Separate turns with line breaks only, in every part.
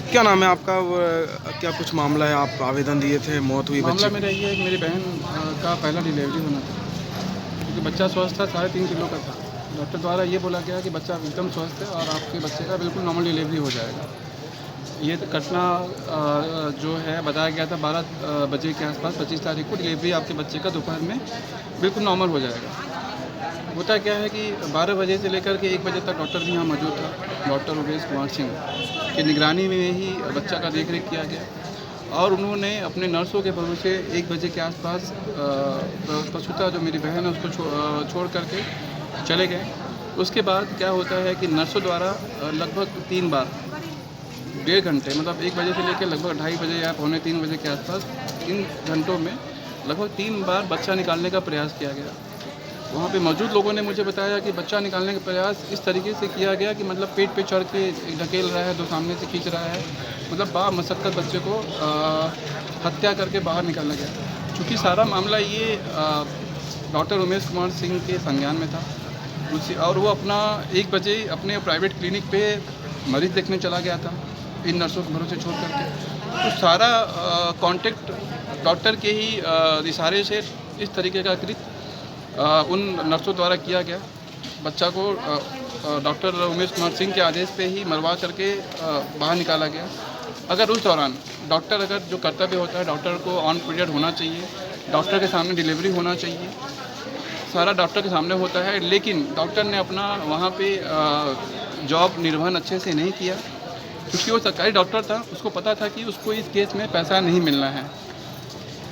क्या नाम है आपका? क्या कुछ मामला है? आप आवेदन दिए थे, मौत हुई
मामला
बच्ची
मेरा ये है कि मेरी बहन का पहला डिलीवरी होना था, क्योंकि बच्चा स्वस्थ था, 3.5 किलो का था। डॉक्टर द्वारा ये बोला गया कि बच्चा एकदम स्वस्थ है और आपके बच्चे का बिल्कुल नॉर्मल डिलीवरी हो जाएगा। ये घटना जो है बताया गया था 12 बजे के आसपास 25 तारीख को डिलीवरी आपके बच्चे का दोपहर में बिल्कुल नॉर्मल हो जाएगा। होता क्या है कि 12 बजे से लेकर के 1 बजे तक डॉक्टर भी यहाँ मौजूद था। डॉक्टर उमेश कुमार सिंह की निगरानी में ही बच्चा का देख रेख किया गया और उन्होंने अपने नर्सों के भरोसे 1 बजे के आसपास प्रसूता जो मेरी बहन है उसको छोड़ करके चले गए। उसके बाद क्या होता है कि नर्सों द्वारा लगभग 3 बार 1.5 घंटे मतलब 1 बजे से लेकर लगभग 2:30 बजे या 2:45 बजे के आसपास 3 घंटों में लगभग 3 बार बच्चा निकालने का प्रयास किया गया। वहाँ पे मौजूद लोगों ने मुझे बताया कि बच्चा निकालने का प्रयास इस तरीके से किया गया कि मतलब पेट पे चढ़ के ढकेल रहा है, 2 सामने से खींच रहा है, मतलब बामशक्कत बच्चे को हत्या करके बाहर निकाला गया। चूँकि सारा मामला ये डॉक्टर उमेश कुमार सिंह के संज्ञान में था और वो अपना 1 बजे अपने प्राइवेट क्लिनिक पे मरीज़ देखने चला गया था इन नर्सों के भरोसे छोड़ करके। तो सारा कॉन्टेक्ट डॉक्टर के ही इशारे से इस तरीके का कृत्य उन नर्सों द्वारा किया गया। बच्चा को डॉक्टर उमेश कुमार सिंह के आदेश पे ही मरवा करके बाहर निकाला गया। अगर उस दौरान डॉक्टर जो कर्तव्य होता है डॉक्टर को ऑन पीरियड होना चाहिए, डॉक्टर के सामने डिलीवरी होना चाहिए, सारा डॉक्टर के सामने होता है, लेकिन डॉक्टर ने अपना वहाँ पे जॉब निर्वहन अच्छे से नहीं किया। क्योंकि वो सरकारी डॉक्टर था, उसको पता था कि उसको इस केस में पैसा नहीं मिलना है,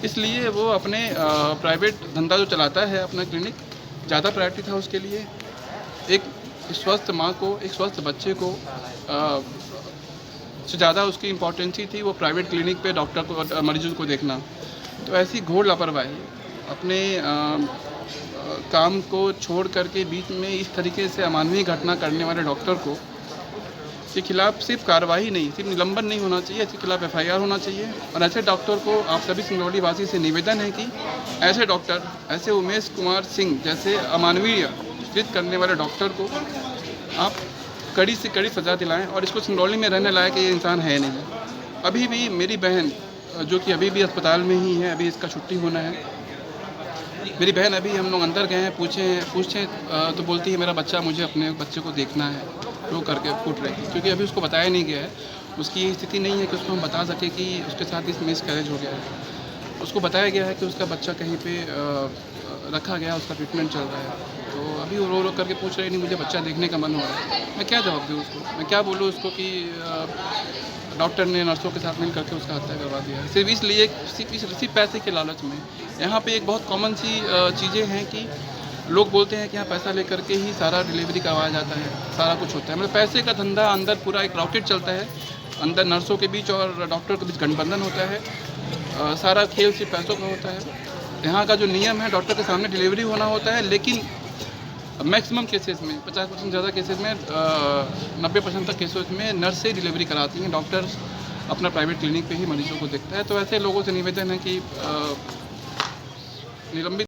इसलिए वो अपने प्राइवेट धंधा जो चलाता है अपना क्लिनिक, ज़्यादा प्रायोरिटी था उसके लिए। एक स्वस्थ माँ को, एक स्वस्थ बच्चे को से ज़्यादा उसकी इम्पोर्टेंसी थी वो प्राइवेट क्लिनिक पे डॉक्टर को मरीजों को देखना। तो ऐसी घोर लापरवाही अपने काम को छोड़ करके बीच में इस तरीके से अमानवीय घटना करने वाले डॉक्टर को के खिलाफ सिर्फ कार्रवाई नहीं, सिर्फ निलंबन नहीं होना चाहिए, इसके खिलाफ FIR होना चाहिए। और ऐसे डॉक्टर को आप सभी सिंगरौली वासी से निवेदन है कि ऐसे डॉक्टर, ऐसे उमेश कुमार सिंह जैसे अमानवीय कृत्य करने वाले डॉक्टर को आप कड़ी से कड़ी सज़ा दिलाएं और इसको सिंगरौली में रहने लायक ये इंसान है नहीं। अभी भी मेरी बहन जो कि अभी भी अस्पताल में ही है, अभी इसका छुट्टी होना है, मेरी बहन अभी हम लोग अंदर गए हैं, पूछें तो बोलती है मेरा बच्चा, मुझे अपने बच्चे को देखना है, रो करके फूट रही थी। क्योंकि अभी उसको बताया नहीं गया है, उसकी स्थिति नहीं है कि उसको हम बता सकें कि उसके साथ इस मिसकैरेज हो गया है। उसको बताया गया है कि उसका बच्चा कहीं पे रखा गया, उसका ट्रीटमेंट चल रहा है। तो अभी वो रो करके पूछ रही नहीं, मुझे बच्चा देखने का मन हो रहा है। मैं क्या जवाब दूँ उसको? मैं क्या बोलूँ उसको कि डॉक्टर ने नर्सों के साथ मिल करके उसका हत्या करवा दिया है, सिर्फ इसलिए, सिर्फ पैसे के लालच में। यहाँ पे एक बहुत कॉमन सी चीज़ें हैं कि लोग बोलते हैं कि यहाँ पैसा लेकर के ही सारा डिलीवरी करवाया जाता है, सारा कुछ होता है, मतलब पैसे का धंधा अंदर पूरा एक रॉकेट चलता है, अंदर नर्सों के बीच और डॉक्टर के बीच गठबंधन होता है। सारा खेल सिर्फ पैसों का होता है। यहाँ का जो नियम है डॉक्टर के सामने डिलीवरी होना होता है, लेकिन मैक्सिमम केसेस में 50% ज़्यादा केसेस में 90% तक केसेस में नर्स से डिलीवरी कराती हैं, डॉक्टर अपना प्राइवेट क्लिनिक पे ही मरीजों को देखता है। तो ऐसे लोगों से निवेदन है कि निलंबित